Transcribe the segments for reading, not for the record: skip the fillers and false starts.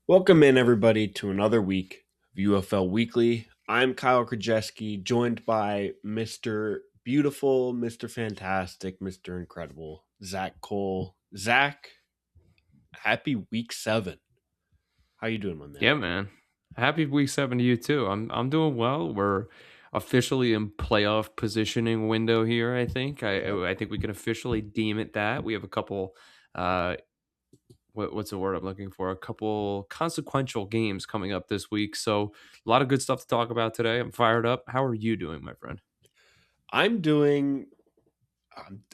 Welcome in, everybody, to another week of UFL Weekly. I'm Kyle Krajewski, joined by Mr. Beautiful, Mr. Fantastic, Mr. Incredible, Zach Cole. Zach, happy week 7. How you doing, my man? Yeah, man. Happy week 7 to you too. I'm doing well. We're officially in playoff positioning window here, I think. Yep. I think we can officially deem it that. We have a couple uh what's the word I'm looking for? A couple consequential games coming up this week. So, a lot of good stuff to talk about today. I'm fired up. How are you doing, my friend? I'm doing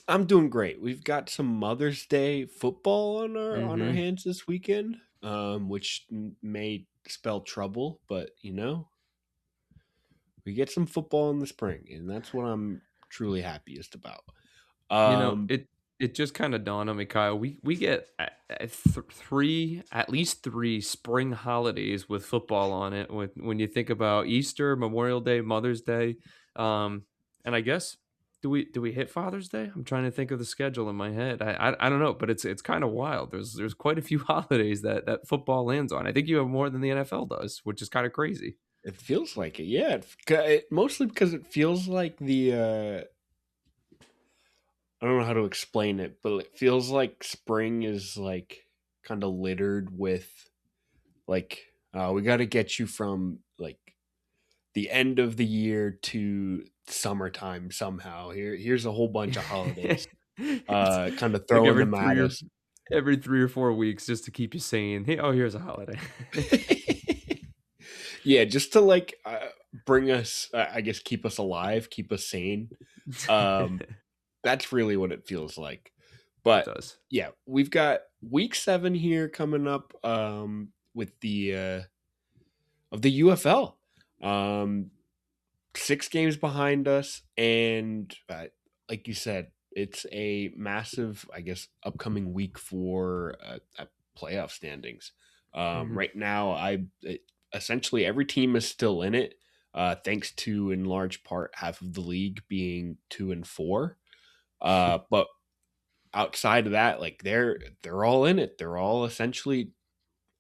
I'm doing great. We've got some Mother's Day football on our Mhm. hands this weekend, which may spell trouble, but we get some football in the spring, and that's what I'm truly happiest about. You know, Um, it just kind of dawned on me, Kyle. We get three, at least three spring holidays with football on it. When you think about Easter, Memorial Day, Mother's Day, um, and I guess do we hit Father's Day? I'm trying to think of the schedule in my head. I don't know, but it's kind of wild. There's quite a few holidays that football lands on. I think you have more than the NFL does, which is kind of crazy. it feels like it, yeah. Mostly because it feels like I don't know how to explain it, but it feels like spring is like kind of littered with like we got to get you from like the end of the year to summertime somehow. Here's a whole bunch of holidays, It's kind of like throwing them at us. every 3 or 4 weeks just to keep you sane. Hey, oh, here's a holiday. Yeah, just to like bring us, I guess, keep us alive, keep us sane. Um, that's really what it feels like. It But does. yeah, we've got week 7 here coming up with the of the UFL. Um, 6 games behind us, and like you said, it's a massive, I guess, upcoming week for playoff standings. Mhm. Right now, essentially every team is still in it, thanks to in large part half of the league being 2 and 4. But outside of that, like they're all in it. They're all essentially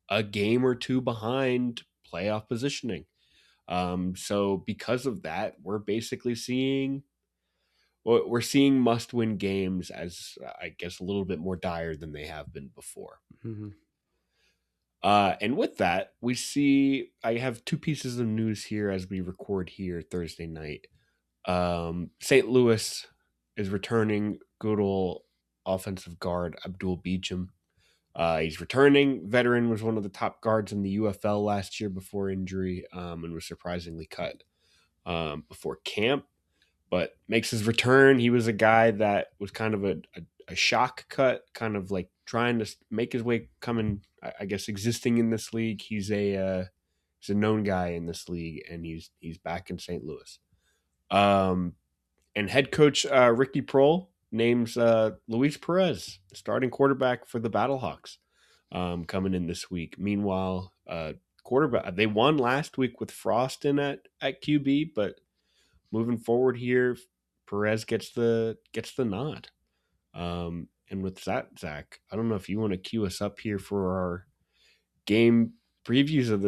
a game or two behind playoff positioning. So because of that, we're seeing must win games as I guess a little bit more dire than they have been before. Mhm. And with that, we see I have two pieces of news here as we record here Thursday night. St. Louis is returning good old offensive guard Abdul Beecham. He's returning. Veteran was one of the top guards in the UFL last year before injury, and was surprisingly cut before camp, but makes his return. He was a guy that was kind of a shock cut, kind of like trying to make his way coming, I guess, existing in this league. He's a known guy in this league, and he's back in St. Louis. Um, and head coach Ricky Prohl names Luis Perez starting quarterback for the Battlehawks, coming in this week. Meanwhile, quarterback they won last week with Frost in at QB, but moving forward here, Perez gets the nod. And with that, Zach, I don't know if you want to cue us up here for our game previews of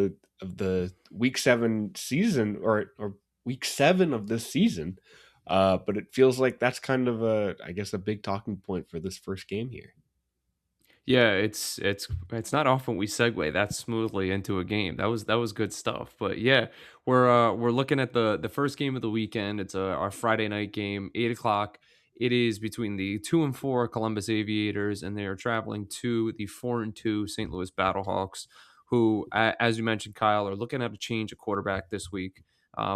the week 7 season, or week 7 of this season. But it feels like that's kind of I guess a big talking point for this first game here. Yeah, it's not often we segue that smoothly into a game. That was good stuff. But yeah, we're looking at the first game of the weekend. It's our Friday night game, 8 o'clock. It is between the 2-4 Columbus Aviators, and they are traveling to the 4-2 St. Louis Battlehawks, who, as you mentioned, Kyle, are looking at a change of quarterback this week,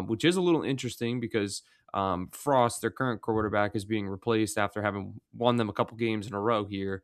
which is a little interesting because Frost, their current quarterback, is being replaced after having won them a couple games in a row here.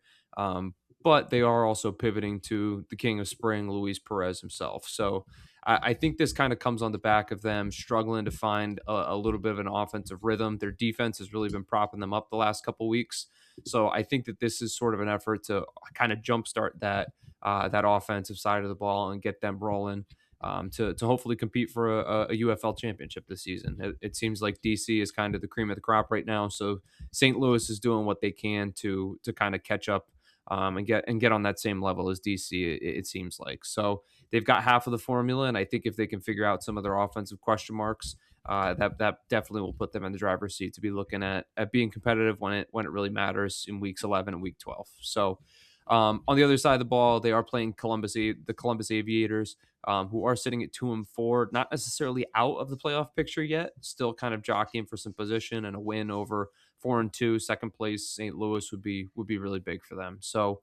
But they are also pivoting to the king of spring, Luis Perez himself. So I think this kind of comes on the back of them struggling to find a little bit of an offensive rhythm. Their defense has really been propping them up the last couple weeks. So I think that this is sort of an effort to kind of jumpstart that offensive side of the ball and get them rolling. To hopefully compete for a UFL championship this season. It seems like DC is kind of the cream of the crop right now. So St. Louis is doing what they can to kind of catch up and get on that same level as DC. It seems like so they've got half of the formula, and I think if they can figure out some of their offensive question marks, that definitely will put them in the driver's seat to be looking at being competitive when it really matters in weeks 11 and week 12. So. On the other side of the ball, they are playing the Columbus Aviators, who are sitting at 2-4, not necessarily out of the playoff picture yet, still kind of jockeying for some position, and a win over 4-2, second place St. Louis would be really big for them. So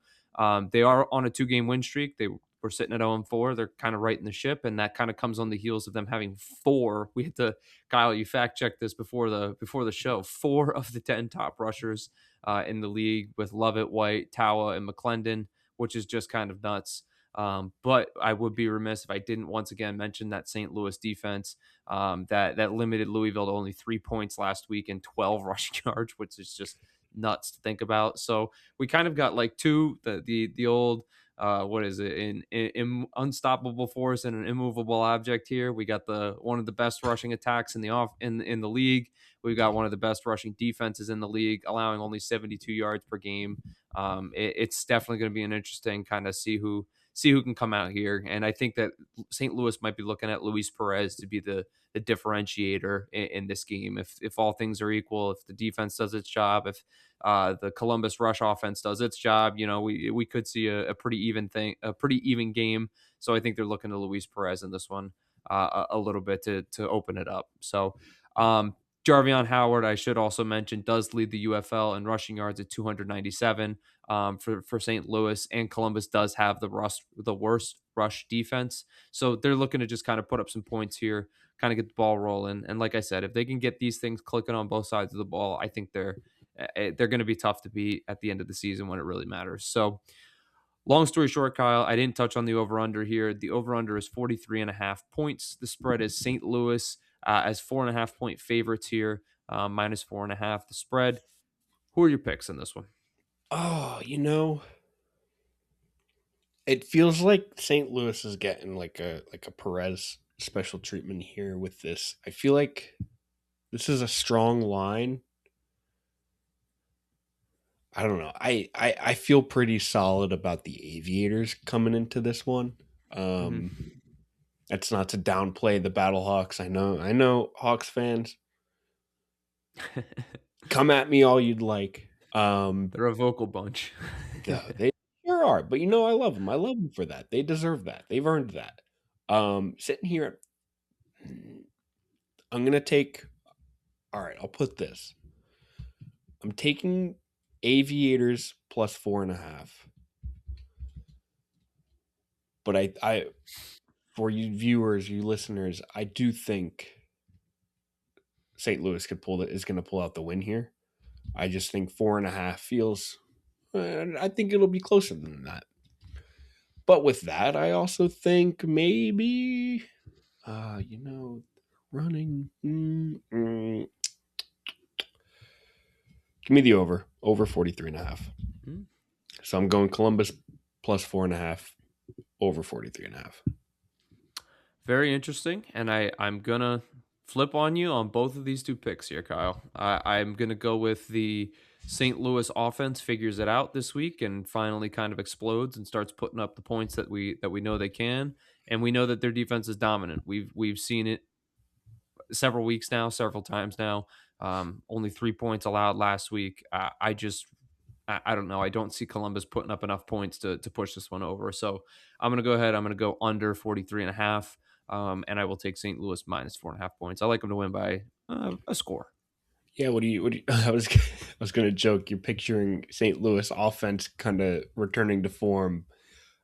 they are on a 2-game win streak. They were sitting at 0-4. They're kind of right in the ship, and that kind of comes on the heels of them having four. We had to Kyle, you fact checked this before the show. Four of the 10 top rushers in the league with Lovett, White, Tawa, and McClendon, which is just kind of nuts. But I would be remiss if I didn't once again mention that St. Louis defense that limited Louisville to only 3 points last week and 12 rushing yards, which is just nuts to think about. So we kind of got like the old what is it, in unstoppable force and an immovable object here. We got the one of the best rushing attacks in the league. We've got one of the best rushing defenses in the league, allowing only 72 yards per game. It's definitely going to be an interesting kind of see who can come out here. And I think that St. Louis might be looking at Luis Perez to be the differentiator in this game. If all things are equal, if the defense does its job, if the Columbus rush offense does its job, we could see a pretty even game. So I think they're looking to Luis Perez in this one a little bit to open it up. So Jarvion Howard, I should also mention, does lead the UFL in rushing yards at 297 for St. Louis, and Columbus does have the worst rush defense. So they're looking to just kind of put up some points here, kind of get the ball rolling. And like I said, if they can get these things clicking on both sides of the ball, I think they're going to be tough to beat at the end of the season when it really matters. So long story short, Kyle, I didn't touch on the over-under here. The over-under is 43.5 points. The spread is St. Louis as 4.5 point favorites here, minus 4.5 the spread. Who are your picks in this one? Oh, it feels like St. Louis is getting like a Perez special treatment here with this. I feel like this is a strong line. I don't know. I feel pretty solid about the Aviators coming into this one. Mm-hmm. That's not to downplay the Battlehawks. I know Hawks fans, come at me all you'd like. They're a vocal bunch. They sure are, but I love them. I love them for that. They deserve that. They've earned that. Sitting here, I'm gonna take. All right, I'll put this. I'm taking Aviators plus 4.5. But I, for you viewers, you listeners, I do think St. Louis is going to pull out the win here. I just think 4.5 feels. I think it'll be closer than that. But with that, I also think maybe, running. Give me the over 43.5. Mm. So I'm going Columbus plus 4.5, over 43.5. Very interesting. And I'm going to flip on you on both of these two picks here, Kyle. I'm going to go with the St. Louis offense figures it out this week and finally kind of explodes and starts putting up the points that we know they can. And we know that their defense is dominant. We've seen it several times now. Only 3 points allowed last week. I don't know. I don't see Columbus putting up enough points to push this one over. So I'm going to go ahead. I'm going to go under 43.5. And I will take St. Louis minus 4.5 points. I like them to win by a score. Yeah, what do you I was going to joke. You're picturing St. Louis offense kind of returning to form,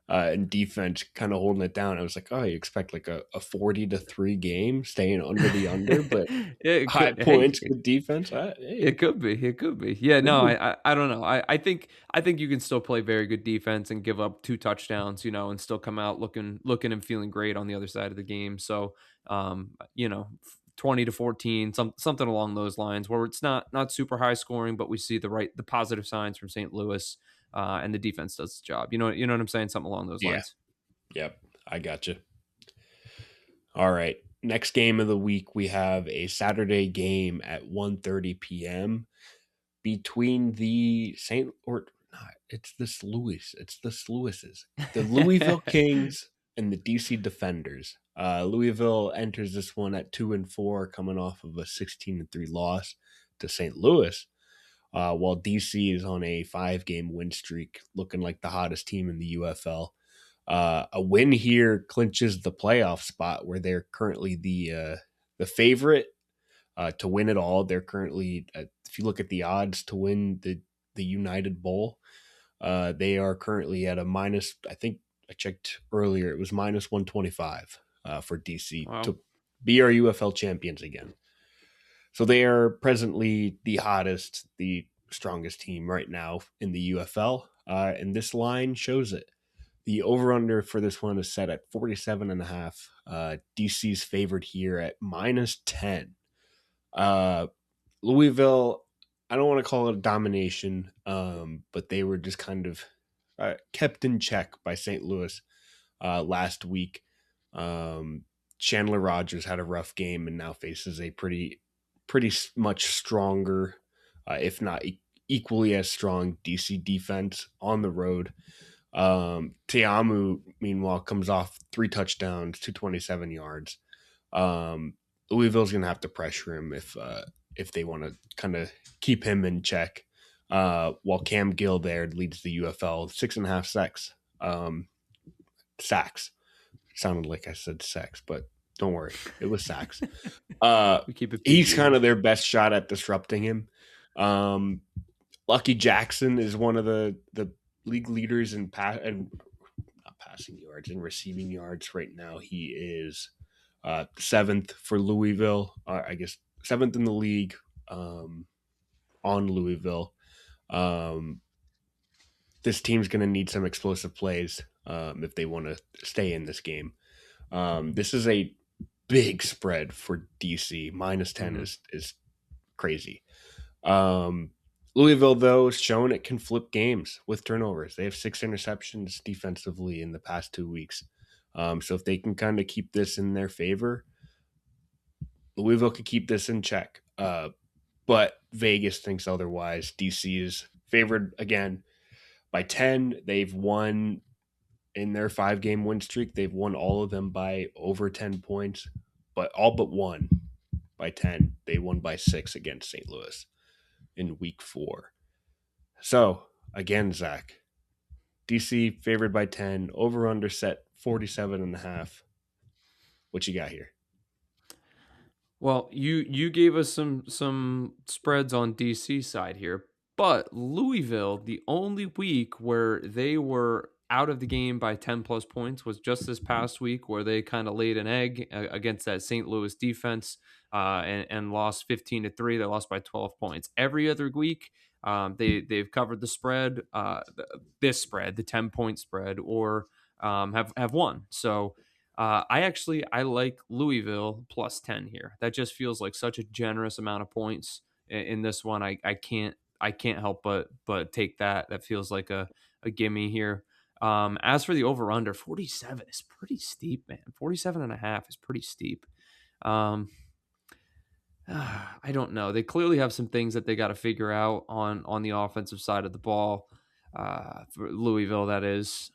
and defense kind of holding it down. I was like, oh, you expect like a 40-3 game, staying under the under, but It high could. Hey, points, good defense. Hey, it could be. It could be. Yeah. No. maybe. I don't know. I think you can still play very good defense and give up 2 touchdowns. And still come out looking and feeling great on the other side of the game. So, 20-14, something along those lines, where it's not super high scoring, but we see the positive signs from St. Louis, and the defense does its job. You know what I'm saying? Something along those Yeah, lines. yep, I got you. All right, next game of the week, we have a Saturday game at 1:30 p.m. between the Not. It's this Lewis. It's this Lewis's. The Louisville Kings and the DC Defenders. Louisville enters this one at 2-4, coming off of a 16-3 loss to St. Louis. While DC is on a 5-game win streak, looking like the hottest team in the UFL. A win here clinches the playoff spot, where they're currently the favorite to win it all. They're currently, if you look at the odds to win the United Bowl, they are currently at a minus. I think I checked earlier; it was minus 125 for DC Wow. to be our UFL champions again. So they are presently the hottest, the strongest team right now in the UFL, and this line shows it. The over-under for this one is set at 47.5. DC's favored here at minus 10. Uh, Louisville, I don't want to call it a domination, but they were just kind of kept in check by St. Louis last week. Chandler Rogers had a rough game and now faces a pretty much stronger, if not equally as strong, DC defense on the road. Tiamu, meanwhile, comes off 3 touchdowns, 227 yards. Louisville's going to have to pressure him if they want to kind of keep him in check. While Cam Gill there leads the UFL 6.5 sacks. Sacks. Sounded like I said sex, but don't worry, it was sacks. We keep it He's PG kind here. of their best shot at disrupting him. Lucky Jackson is one of the league leaders in not passing yards and receiving yards right now. He is seventh for Louisville. I guess seventh in the league on Louisville. Um, this team's going to need some explosive plays if they want to stay in this game. This is a big spread for DC. Minus 10 Mm-hmm. is crazy. Louisville, though, has shown it can flip games with turnovers. They have 6 interceptions defensively in the past 2 weeks. So if they can kind of keep this in their favor, Louisville could keep this in check. But Vegas thinks otherwise. DC is favored again by 10. They've won in their 5-game win streak. They've won all of them by over 10 points, but all but one by 10. They won by 6 against St. Louis in week 4. So, again, Zach, DC favored by 10, over under set 47.5. What you got here? Well, you gave us some spreads on DC side here, but Louisville, the only week where they were out of the game by 10 plus points was just this past week, where they kind of laid an egg against that St. Louis defense and lost 15-3. They lost by 12 points. Every other week, they've covered the spread, this spread, the 10-point spread, or have won. So I like Louisville plus 10 here. That just feels like such a generous amount of points in this one. I can't help but take that. That feels like a gimme here. As for the over under, 47 is pretty steep, man. 47.5 is pretty steep. Um, I don't know. They clearly have some things that they got to figure out on the offensive side of the ball. For Louisville, that is.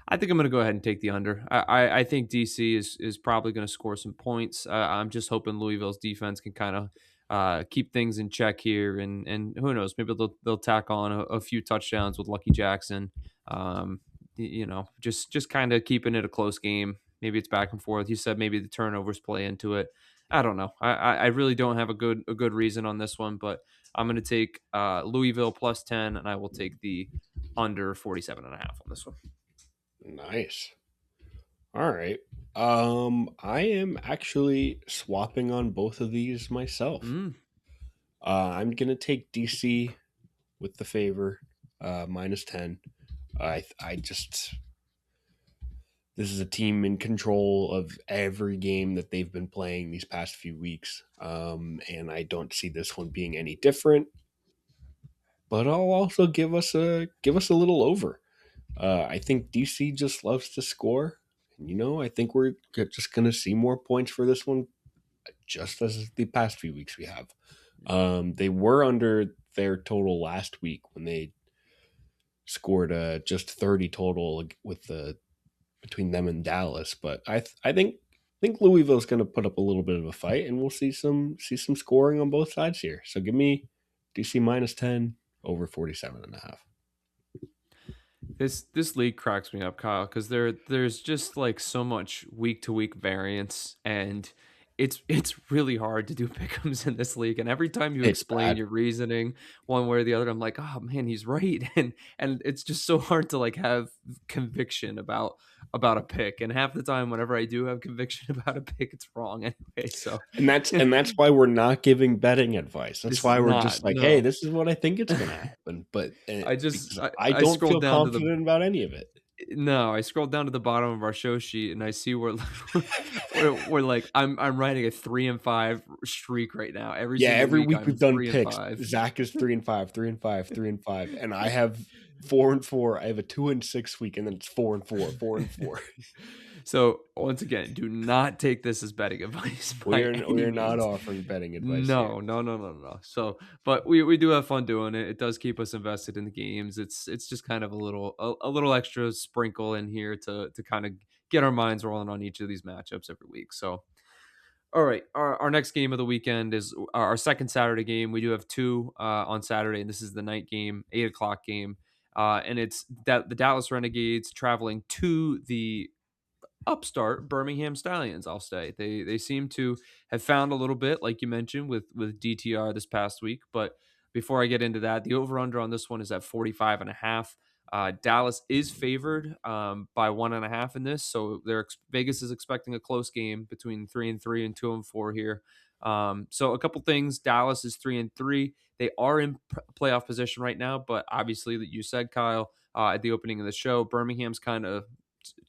I think I'm going to go ahead and take the under. I think DC is probably going to score some points. I'm just hoping Louisville's defense can kind of keep things in check here, and who knows, maybe they'll tack on a few touchdowns with Lucky Jackson. Just kind of keeping it a close game. Maybe it's back and forth. You said maybe the turnovers play into it. I don't know. I really don't have a good reason on this one, but I'm going to take Louisville plus 10, and I will take the under 47.5 on this one. Nice. All right. I am actually swapping on both of these myself. Mm. I'm gonna take DC with the favor, minus 10. I just this is a team in control of every game that they've been playing these past few weeks, and I don't see this one being any different. But I'll also give us a little over. I think DC just loves to score. I think we're just going to see more points for this one, just as the past few weeks we have. They were under their total last week when they scored just 30 total with the between them and Dallas. But I think Louisville's going to put up a little bit of a fight, and we'll see some scoring on both sides here. So give me DC minus 10 over 47.5. This league cracks me up, Kyle, because there's just like so much week to week variance, and it's really hard to do pick'ems in this league. And every time you It's explain bad. your reasoning one way or the other, I'm like, oh man, he's right, and it's just so hard to like have conviction about a pick. And half the time, whenever I do have conviction about a pick, it's wrong anyway. So And that's why we're not giving betting advice. That's this is why we're not just like, hey, no. this is what I think it's going to happen. But I just because I I don't scrolled feel down to the confident about any of it. No, I scrolled down to the bottom of our show sheet and I see we're like I'm riding a 3-5 streak right now. Every Yeah, single every week week I'm we've done three and picks. five. Zach is 3-5, 3-5, 3-5, and I have 4-4. I have a 2-6 week, and then it's 4-4, 4-4. So once again, do not take this as betting advice We by are we any are not means. offering betting advice here. No, no, no, no, no. So, but we do have fun doing it. It does keep us invested in the games. It's just kind of a little extra sprinkle in here to kind of get our minds rolling on each of these matchups every week. So, all right, our next game of the weekend is our second Saturday game. We do have two on Saturday, and this is the night game, 8 o'clock game, and it's that the Dallas Renegades traveling to the upstart Birmingham Stallions. I'll say they seem to have found a little bit, like you mentioned, with DTR this past week. But before I get into that, the over under on this one is at 45.5. Dallas is favored by 1.5 in this, so Vegas is expecting a close game between 3-3 and 2-4 here. So a couple things: Dallas is 3-3. They are in playoff position right now, but obviously, that you said, Kyle, at the opening of the show, Birmingham's kind of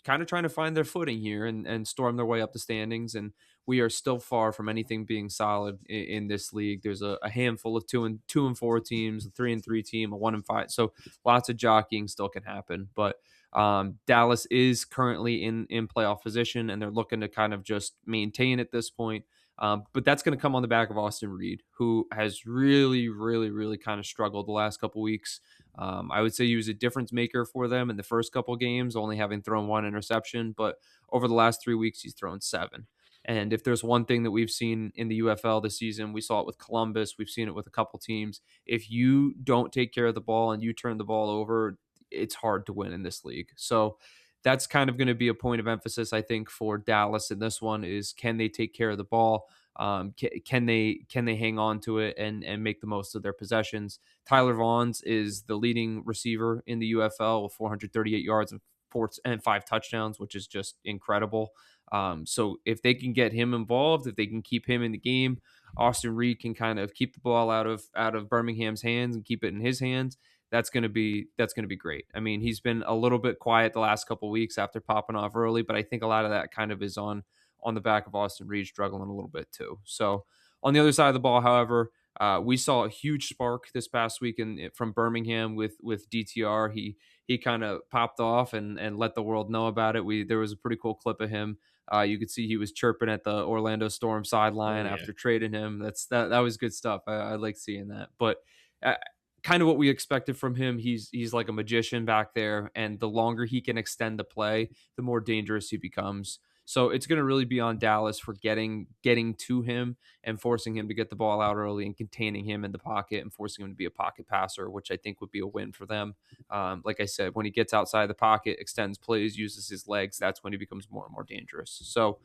trying to find their footing here and storm their way up the standings. And we are still far from anything being solid in this league. There's a handful of 2-4 teams, a 3-3 team, a 1-5. So lots of jockeying still can happen. But Dallas is currently in playoff position, and they're looking to kind of just maintain at this point. But that's going to come on the back of Austin Reed, who has really, really, really kind of struggled the last couple weeks. I would say he was a difference maker for them in the first couple games, only having thrown one interception. But over the last 3 weeks, he's thrown seven. And if there's one thing that we've seen in the UFL this season, we saw it with Columbus. We've seen it with a couple teams. If you don't take care of the ball and you turn the ball over, it's hard to win in this league. So that's kind of going to be a point of emphasis, I think, for Dallas in this one is can they take care of the ball? Can they hang on to it and make the most of their possessions? Tyler Vaughns is the leading receiver in the UFL with 438 yards and 5 touchdowns, which is just incredible. So if they can get him involved, if they can keep him in the game, Austin Reed can kind of keep the ball out of Birmingham's hands and keep it in his hands. That's gonna be great. I mean, he's been a little bit quiet the last couple of weeks after popping off early, but I think a lot of that kind of is on the back of Austin Reed struggling a little bit too. So on the other side of the ball, however, we saw a huge spark this past week from Birmingham with DTR. He kind of popped off and let the world know about it. There was a pretty cool clip of him. You could see he was chirping at the Orlando Storm Oh sideline yeah, after trading him. That was good stuff. I like seeing that. But uh, kind of what we expected from him. He's like a magician back there, and the longer he can extend the play, the more dangerous he becomes. So it's going to really be on Dallas for getting to him and forcing him to get the ball out early and containing him in the pocket and forcing him to be a pocket passer, which I think would be a win for them. Like I said, when he gets outside the pocket, extends plays, uses his legs, that's when he becomes more and more dangerous. So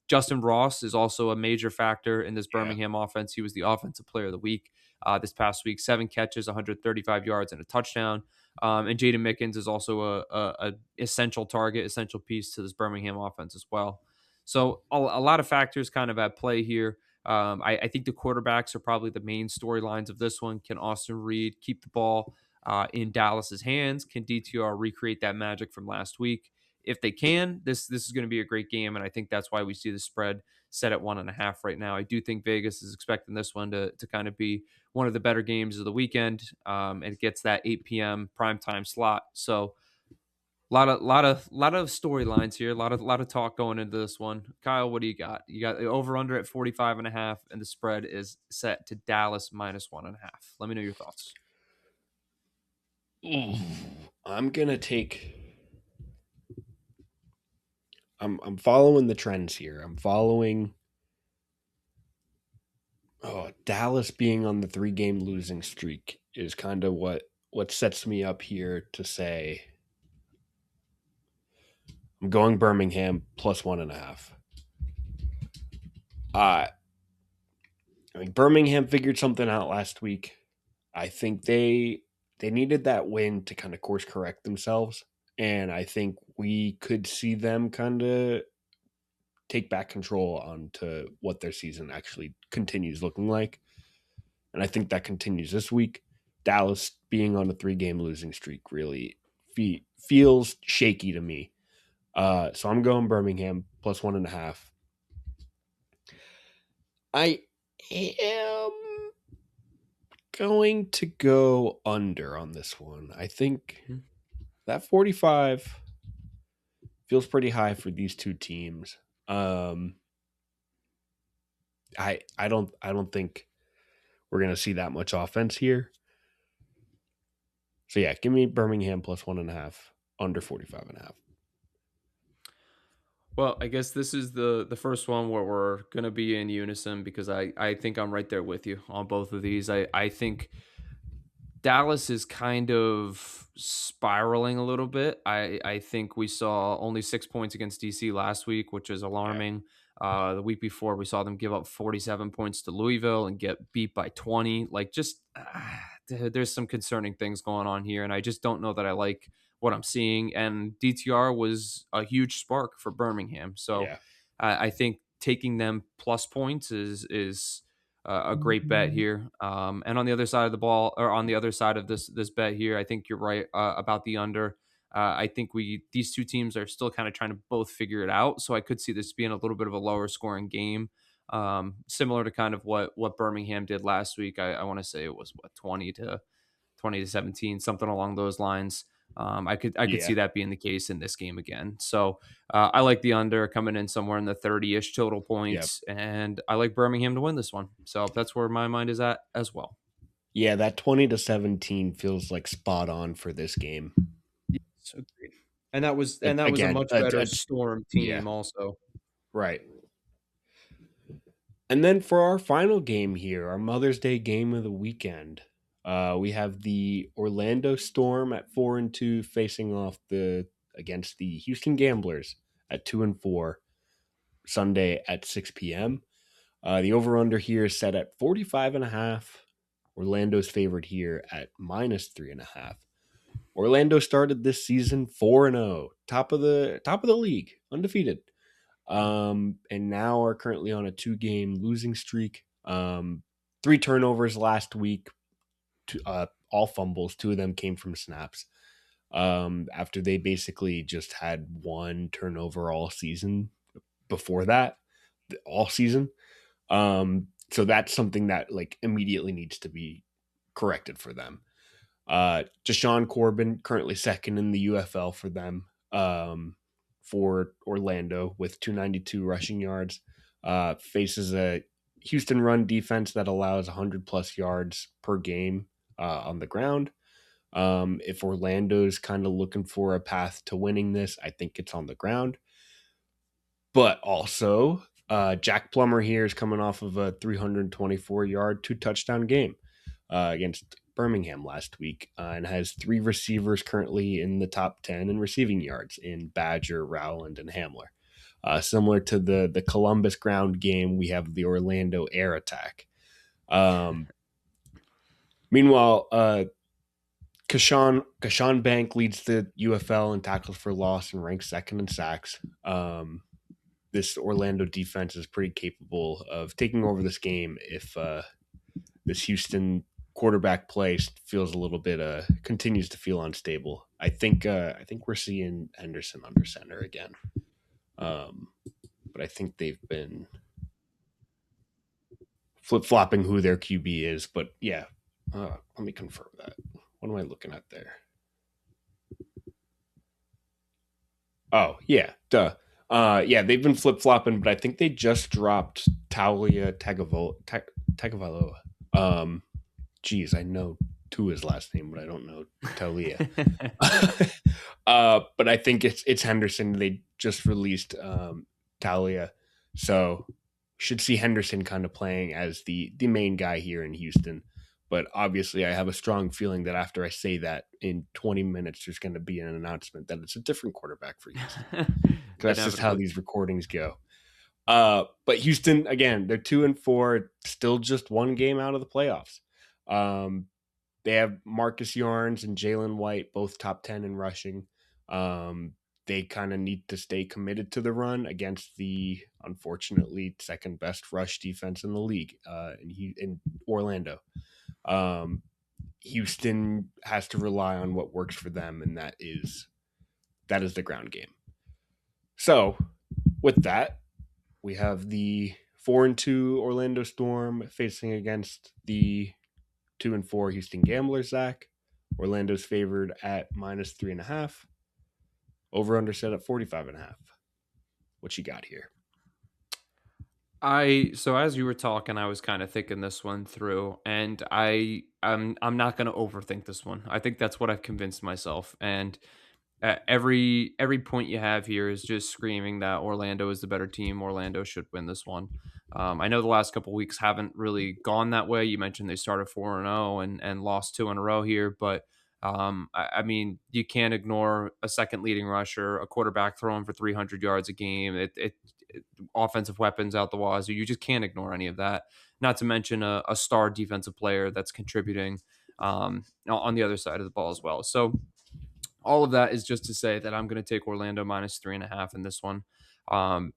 Justin Ross is also a major factor in this yeah, Birmingham offense. He was the offensive player of the week this past week, 7 catches, 135 yards, and a touchdown. And Jaden Mickens is also a essential target, essential piece to this Birmingham offense as well. So a lot of factors kind of at play here. I think the quarterbacks are probably the main storylines of this one. Can Austin Reed keep the ball in Dallas's hands? Can DTR recreate that magic from last week? If they can, this is going to be a great game, and I think that's why we see the spread set at 1.5 right now. I do think Vegas is expecting this one to kind of be one of the better games of the weekend. And it gets that 8 p.m. primetime slot. So lot of storylines here. A lot of talk going into this one. Kyle, what do you got? You got the over under at 45.5, and the spread is set to Dallas -1.5. Let me know your thoughts. Ooh, I'm gonna take. I'm following the trends here. I'm following. Oh, Dallas being on the 3-game losing streak is kind of what sets me up here to say I'm going Birmingham +1.5. Uh, I mean, Birmingham figured something out last week. I think they needed that win to kind of course correct themselves, and I think we could see them kind of take back control onto what their season actually continues looking like. And I think that continues this week. Dallas being on a 3-game losing streak really feels shaky to me. So I'm going Birmingham +1.5. I am going to go under on this one. I think Hmm. that 45 feels pretty high for these two teams. Um, I don't think we're gonna see that much offense here. So yeah, give me Birmingham +1.5, under 45.5. Well, I guess this is the first one where we're gonna be in unison because I think I'm right there with you on both of these. I think Dallas is kind of spiraling a little bit. I think we saw only 6 points against DC last week, which is Yeah, alarming. The week before, we saw them give up 47 points to Louisville and get beat by 20. Like, just there's some concerning things going on here, and I just don't know that I like what I'm seeing. And DTR was a huge spark for Birmingham, so yeah, I think taking them plus points is a great bet here. And on the other side of the ball, or on the other side of this bet here, I think you're right about the under. I think these two teams are still kind of trying to both figure it out. So I could see this being a little bit of a lower scoring game, similar to kind of what Birmingham did last week. I want to say it was what 20 to 17, something along those lines. I could yeah, see that being the case in this game again. So I like the under coming in somewhere in the 30-ish total yeah, points, and I like Birmingham to win this one. So that's where my mind is at as well. yeah. That 20-17 feels like spot on for this game. Yes, agreed. And that was a Again, much better Storm yeah, team also. right. And then for our final game here, our Mother's Day game of the weekend, we have the Orlando Storm at 4-2 facing off the against the Houston Gamblers at 2-4 Sunday at 6 p.m. The over under here is set at 45.5. Orlando's favored here at -3.5. Orlando started this season 4-0, top of the league, undefeated. And now are currently on a 2-game losing streak. 3 turnovers last week, all fumbles. 2 of them came from snaps. After they basically just had 1 turnover all season before that, all season. So that's something that like immediately needs to be corrected for them. Deshaun Corbin currently second in the UFL for them. For Orlando with 292 rushing yards. Faces a Houston run defense that allows 100 plus yards per game on the ground. If Orlando's kind of looking for a path to winning this, I think it's on the ground. But also, Jack Plummer here is coming off of a 324-yard, 2 touchdown game against Birmingham last week, and has 3 receivers currently in the top 10 in receiving yards in Badger, Rowland, and Hamler. Similar to the Columbus ground game, we have the Orlando air attack. Um, Meanwhile, Kashawn Bank leads the UFL in tackles for loss and ranks second in sacks. This Orlando defense is pretty capable of taking over this game if this Houston quarterback play feels a little bit continues to feel unstable. I think we're seeing Henderson under center again. Um, but I think they've been flip flopping who their QB is. But yeah, let me confirm that. What am I looking at there? Oh yeah, duh. Yeah, they've been flip flopping, but I think they just dropped Tagovailoa. Um, geez, I know Tua's last name, but I don't know Talia. But I think it's Henderson. They just released Talia, so should see Henderson kind of playing as the main guy here in Houston. But obviously, I have a strong feeling that after I say that, in 20 minutes, there's going to be an announcement that it's a different quarterback for Houston. Because that's just how Inevitably. these recordings go. But Houston, again, they're 2-4, still just one game out of the playoffs. Um, they have Marcus Yarns and Jalen White, both top 10 in rushing. They kind of need to stay committed to the run against the, unfortunately, second best rush defense in the league in Orlando. Um, Houston has to rely on what works for them, and that is the ground game. So, with that, we have the 4-2 Orlando Storm facing against the 2-4 Houston Gamblers. Zach, Orlando's favored at -3.5. Over under set at 45.5. What you got here? So as you were talking, I was kind of thinking this one through, and I'm not going to overthink this one. I think that's what I've convinced myself. And every point you have here is just screaming that Orlando is the better team. Orlando should win this one. I know the last couple weeks haven't really gone that way. You mentioned they started 4-0 and lost two in a row here, but I mean, you can't ignore a second leading rusher, a quarterback throwing for 300 yards a game. Offensive weapons out the wazoo. You just can't ignore any of that. Not to mention a star defensive player that's contributing on the other side of the ball as well. So all of that is just to say that I'm going to take Orlando -3.5 in this one.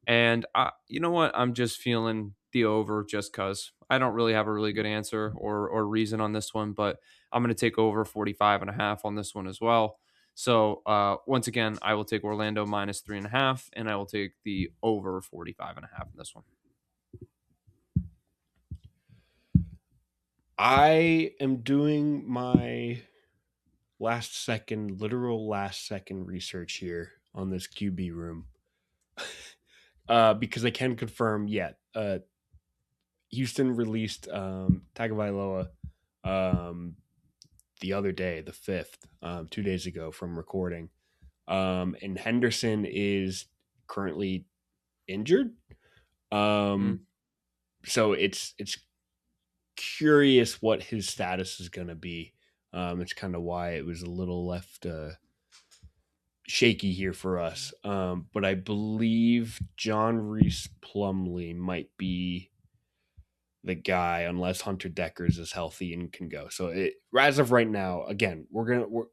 And you know what? I'm just feeling the over just because I don't really have a really good answer or reason on this one, but I'm going to take over 45.5 on this one as well. So once again, I will take Orlando -3.5, and I will take the over 45.5 in this one. I am doing my literal last second research here on this QB room. Because I can confirm, yeah, Houston released Tagovailoa the other day, the 5th, 2 days ago from recording. And Henderson is currently injured. Mm. Um, so it's curious what his status is going to be. It's kind of why it was a little left shaky here for us. But I believe John Reese Plumley might be the guy unless Hunter Deckers is healthy and can go. So as of right now, again, we're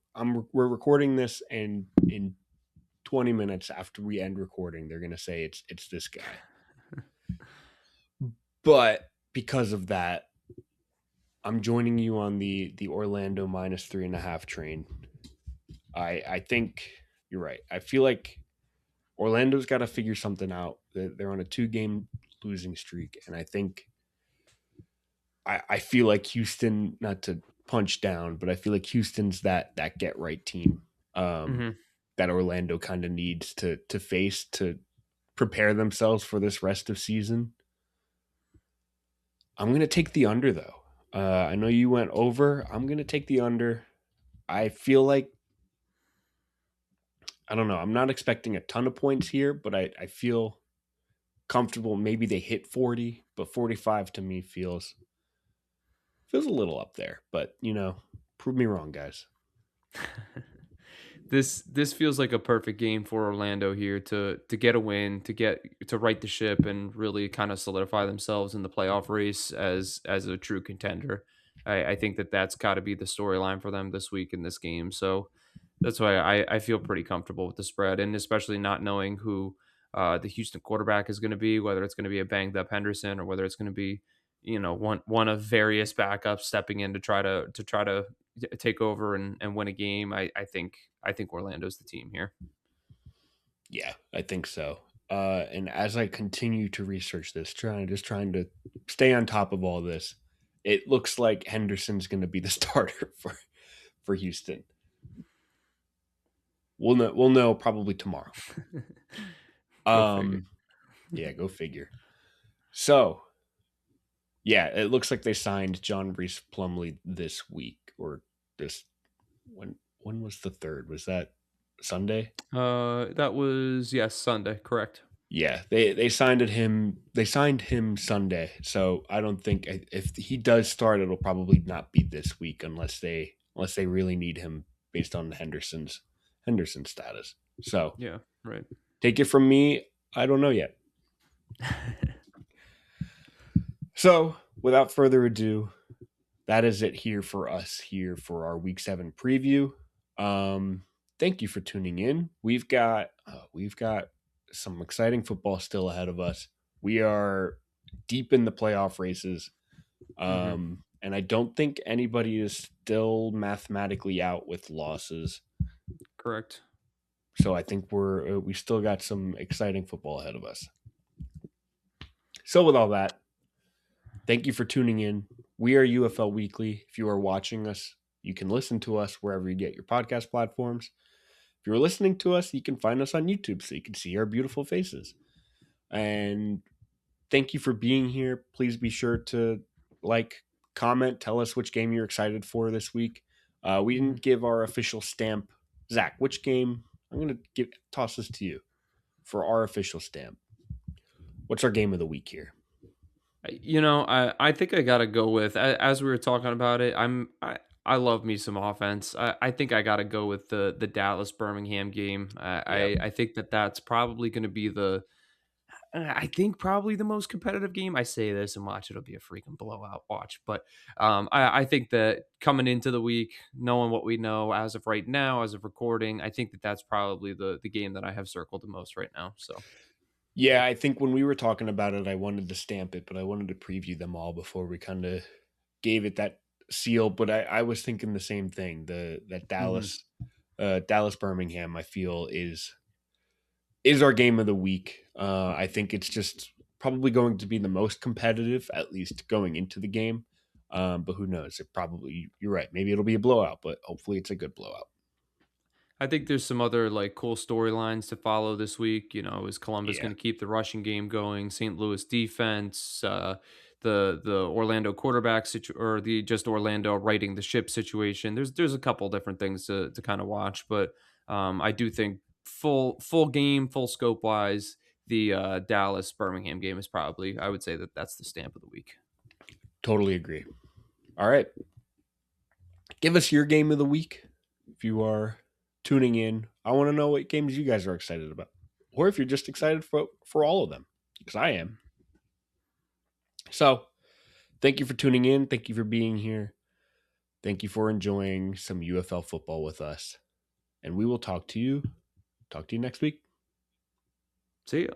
recording this, and in 20 minutes after we end recording, they're gonna say it's this guy. But because of that, I'm joining you on the Orlando -3.5 train. I think you're right. I feel like Orlando's got to figure something out. They're on a 2-game losing streak, and I feel like Houston, not to punch down, but I feel like Houston's that get right team Hmm. that Orlando kind of needs to face to prepare themselves for this rest of season. I'm gonna take the under though. I know you went over. I'm gonna take the under. I feel like I don't know. I'm not expecting a ton of points here, but I feel comfortable. Maybe they hit 40, but 45 to me feels a little up there. But prove me wrong, guys. This feels like a perfect game for Orlando here to get a win, to right the ship and really kind of solidify themselves in the playoff race as a true contender. I think that's got to be the storyline for them this week in this game. So that's why I feel pretty comfortable with the spread, and especially not knowing who the Houston quarterback is going to be, whether it's going to be a banged up Henderson or whether it's going to be one of various backups stepping in to try to take over and win a game. I think Orlando's the team here. Yeah, I think so. And as I continue to research this, trying to stay on top of all this, it looks like Henderson's going to be the starter for Houston. We'll know probably tomorrow. Go figure. Um, yeah, go figure. So, yeah, it looks like they signed John Reese Plumley this week or this when was the third? Was that Sunday? That was, yes, Sunday, correct. Yeah, they signed him Sunday. So I don't think if he does start, it'll probably not be this week unless they really need him based on Henderson's status. So Yeah, right. take it from me, I don't know yet. So without further ado, that is it here for us here for our week 7 preview. Thank you for tuning in. We've got some exciting football still ahead of us. We are deep in the playoff races. Hmm. And I don't think anybody is still mathematically out with losses. Correct. So I think we still got some exciting football ahead of us. So with all that, thank you for tuning in. We are UFL Weekly. If you are watching us, you can listen to us wherever you get your podcast platforms. If you're listening to us, you can find us on YouTube so you can see our beautiful faces. And thank you for being here. Please be sure to like, comment, tell us which game you're excited for this week. We Hmm. didn't give our official stamp. Zach, which game? I'm going to toss this to you for our official stamp. What's our game of the week here? I think I gotta go with, as we were talking about it. I love me some offense. I think I gotta go with the Dallas Birmingham game. Yep. I think that's probably going to be I think probably the most competitive game. I say this and watch, it'll be a freaking blowout. Watch, but I think that coming into the week, knowing what we know as of right now, as of recording, I think that that's probably the game that I have circled the most right now. So Yeah, I think when we were talking about it, I wanted to stamp it, but I wanted to preview them all before we kind of gave it that seal. But I was thinking the same thing. That mhm, Dallas Birmingham, I feel is our game of the week. I think it's just probably going to be the most competitive, at least going into the game. But who knows? You're right. Maybe it'll be a blowout, but hopefully it's a good blowout. I think there's some other like cool storylines to follow this week. Is Columbus Yeah, going to keep the rushing game going? St. Louis defense, the Orlando quarterback or the just Orlando righting the ship situation. There's a couple different things to kind of watch, but I do think full game, full scope wise, the Dallas Birmingham game is probably, I would say that that's the stamp of the week. totally agree. All right, give us your game of the week if you are tuning in. I want to know what games you guys are excited about, or if you're just excited for all of them, because I am. So, thank you for tuning in. Thank you for being here. Thank you for enjoying some UFL football with us. And we will talk to you next week. See ya.